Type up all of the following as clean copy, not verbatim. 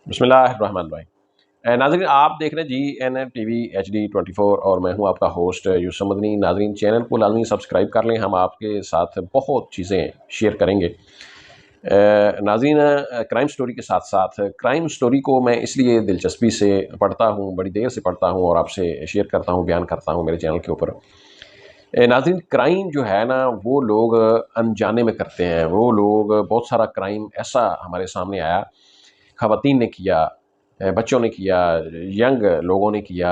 بسم اللہ الرحمن الرحیم۔ ناظرین آپ دیکھ رہے ہیں جی این ٹی وی HD24 اور میں ہوں آپ کا ہوسٹ یوسف مدنی۔ ناظرین چینل کو لازمی سبسکرائب کر لیں، ہم آپ کے ساتھ بہت چیزیں شیئر کریں گے۔ ناظرین کرائم سٹوری کے ساتھ ساتھ کرائم سٹوری کو میں اس لیے دلچسپی سے پڑھتا ہوں، بڑی دیر سے پڑھتا ہوں اور آپ سے شیئر کرتا ہوں، بیان کرتا ہوں میرے چینل کے اوپر۔ ناظرین کرائم جو ہے نا وہ لوگ انجانے میں کرتے ہیں، وہ لوگ بہت سارا کرائم ایسا ہمارے سامنے آیا، خواتین نے کیا، بچوں نے کیا، ینگ لوگوں نے کیا،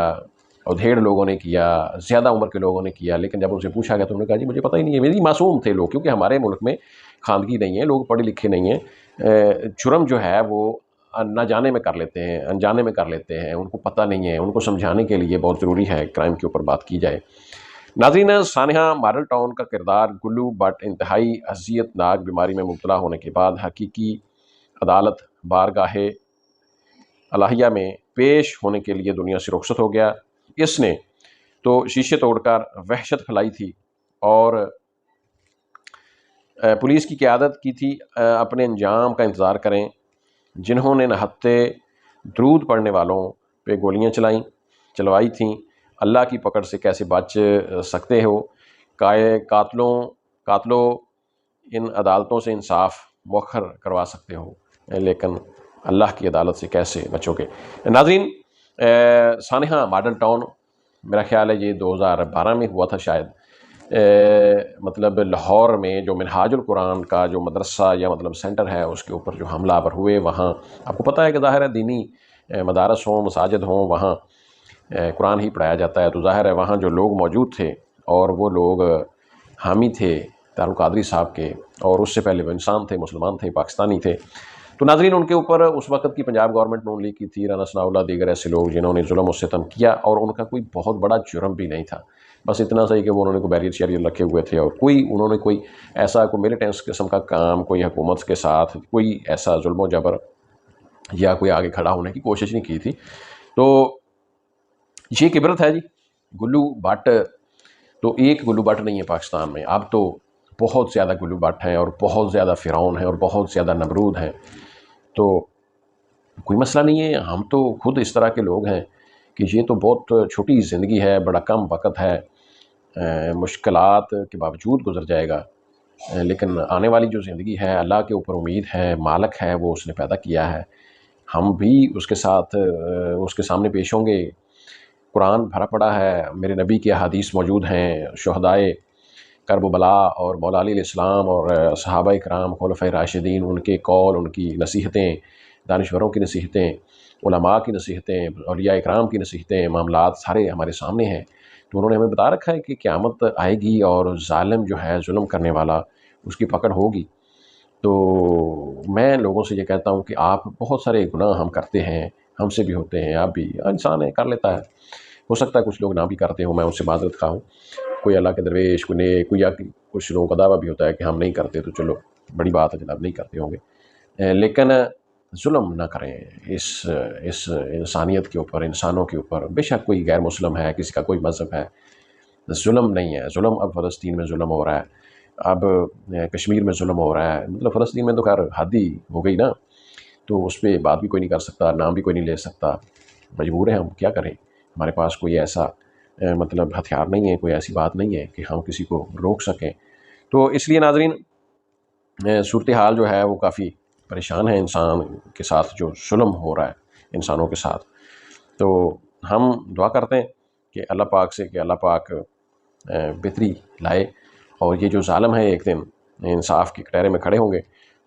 ادھیڑ لوگوں نے کیا، زیادہ عمر کے لوگوں نے کیا، لیکن جب ان سے پوچھا گیا تو انہوں نے کہا جی مجھے پتہ ہی نہیں ہے، میری معصوم تھے لوگ، کیونکہ ہمارے ملک میں خواندگی نہیں ہے، لوگ پڑھے لکھے نہیں ہیں، جرم جو ہے وہ نہ جانے میں کر لیتے ہیں، انجانے میں کر لیتے ہیں، ان کو پتہ نہیں ہے، ان کو سمجھانے کے لیے بہت ضروری ہے کرائم کے اوپر بات کی جائے۔ ناظرین سانحہ ماڈل ٹاؤن کا کردار گلو بٹ انتہائی اذیت ناک بیماری میں مبتلا ہونے کے بعد حقیقی عدالت بارگاہ الہیہ میں پیش ہونے کے لیے دنیا سے رخصت ہو گیا۔ اس نے تو شیشے توڑ کر وحشت پھیلائی تھی اور پولیس کی قیادت کی تھی اپنے انجام کا انتظار کریں، جنہوں نے نہتے درود پڑھنے والوں پہ گولیاں چلوائی تھیں، اللہ کی پکڑ سے کیسے بچ سکتے ہو، قاتلوں ان عدالتوں سے انصاف مؤخر کروا سکتے ہو، لیکن اللہ کی عدالت سے کیسے بچو گے۔ ناظرین سانحہ ماڈل ٹاؤن میرا خیال ہے یہ 2012 میں ہوا تھا شاید، مطلب لاہور میں جو منہاج القرآن کا جو مدرسہ یا مطلب سینٹر ہے اس کے اوپر جو حملہ آور ہوئے، وہاں آپ کو پتہ ہے کہ ظاہر ہے دینی مدارس ہوں، مساجد ہوں، وہاں قرآن ہی پڑھایا جاتا ہے، تو ظاہر ہے وہاں جو لوگ موجود تھے اور وہ لوگ حامی تھے دارالقادری صاحب کے، اور اس سے پہلے وہ انسان تھے، مسلمان تھے، پاکستانی تھے، تو ناظرین ان کے اوپر اس وقت کی پنجاب گورنمنٹ نون لیگ کی تھی، رانا ثناء اللہ دیگر ایسے لوگ جنہوں نے ظلم و ستم کیا، اور ان کا کوئی بہت بڑا جرم بھی نہیں تھا، بس اتنا صحیح کہ وہ انہوں نے کوئی بیریئر شیریئر رکھے ہوئے تھے، اور انہوں نے کوئی ایسا کوئی ملیٹنٹس قسم کا کام کوئی حکومت کے ساتھ کوئی ایسا ظلم و جبر یا کوئی آگے کھڑا ہونے کی کوشش نہیں کی تھی۔ تو یہ ایک عبرت ہے جی۔ گلو بٹ تو ایک گلو بٹ نہیں ہے پاکستان میں، اب تو بہت زیادہ گلو بٹ ہیں اور بہت زیادہ فرعون ہیں اور بہت زیادہ نمرود ہیں، تو کوئی مسئلہ نہیں ہے، ہم تو خود اس طرح کے لوگ ہیں کہ یہ تو بہت چھوٹی زندگی ہے، بڑا کم وقت ہے، مشکلات کے باوجود گزر جائے گا، لیکن آنے والی جو زندگی ہے اللہ کے اوپر امید ہے، مالک ہے وہ اس نے پیدا کیا ہے، ہم بھی اس کے ساتھ اس کے سامنے پیش ہوں گے۔ قرآن بھرا پڑا ہے، میرے نبی کی احادیث موجود ہیں، شہدائے کربلا اور مولا علی علیہ السلام اور صحابہ کرام خلفائے راشدین، ان کے قول، ان کی نصیحتیں، دانشوروں کی نصیحتیں، علماء کی نصیحتیں، اولیاء اکرام کی نصیحتیں، معاملات سارے ہمارے سامنے ہیں، تو انہوں نے ہمیں بتا رکھا ہے کہ قیامت آئے گی اور ظالم جو ہے ظلم کرنے والا اس کی پکڑ ہوگی۔ تو میں لوگوں سے یہ کہتا ہوں کہ آپ بہت سارے گناہ ہم کرتے ہیں، ہم سے بھی ہوتے ہیں، آپ بھی انسان ہے، کر لیتا ہے، ہو سکتا ہے کچھ لوگ نہ بھی کرتے ہوں، میں ان سے معذرت خواہ ہوں، کوئی اللہ کے درویش، کوئی نیک، کوئی یا کچھ لوگوں کا دعویٰ بھی ہوتا ہے کہ ہم نہیں کرتے، تو چلو بڑی بات ہے جناب، نہیں کرتے ہوں گے، لیکن ظلم نہ کریں اس انسانیت کے اوپر، انسانوں کے اوپر، بے شک کوئی غیر مسلم ہے، کسی کا کوئی مذہب ہے، ظلم نہیں ہے، ظلم اب فلسطین میں ظلم ہو رہا ہے، اب کشمیر میں ظلم ہو رہا ہے، مطلب فلسطین میں تو خیر حد ہی ہو گئی نا، تو اس پہ بات بھی کوئی نہیں کر سکتا، نام بھی کوئی نہیں لے سکتا، مجبور ہیں ہم، کیا کریں، ہمارے پاس کوئی ایسا مطلب ہتھیار نہیں ہے، کوئی ایسی بات نہیں ہے کہ ہم کسی کو روک سکیں۔ تو اس لیے ناظرین صورتحال جو ہے وہ کافی پریشان ہے، انسان کے ساتھ جو ظلم ہو رہا ہے انسانوں کے ساتھ، تو ہم دعا کرتے ہیں کہ اللہ پاک سے کہ اللہ پاک بہتری لائے، اور یہ جو ظالم ہے ایک دن انصاف کے کٹہرے میں کھڑے ہوں گے،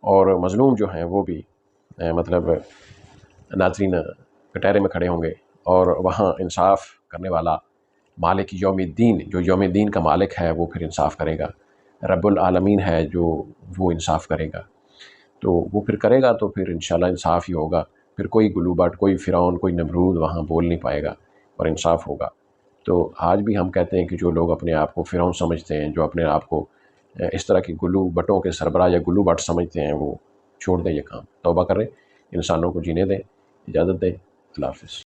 اور مظلوم جو ہیں وہ بھی مطلب ناظرین کٹہرے میں کھڑے ہوں گے، اور وہاں انصاف کرنے والا مالک یوم الدین، جو یوم الدین کا مالک ہے وہ پھر انصاف کرے گا، رب العالمین ہے جو وہ انصاف کرے گا، تو وہ پھر کرے گا تو پھر انشاءاللہ انصاف ہی ہوگا، پھر کوئی گلو بٹ، کوئی فرعون، کوئی نمرود وہاں بول نہیں پائے گا، اور انصاف ہوگا۔ تو آج بھی ہم کہتے ہیں کہ جو لوگ اپنے آپ کو فرعون سمجھتے ہیں، جو اپنے آپ کو اس طرح کی گلو بٹوں کے سربراہ یا گلو بٹ سمجھتے ہیں، وہ چھوڑ دیں یہ کام، توبہ کریں، انسانوں کو جینے دیں، اجازت دیں، اللہ حافظ۔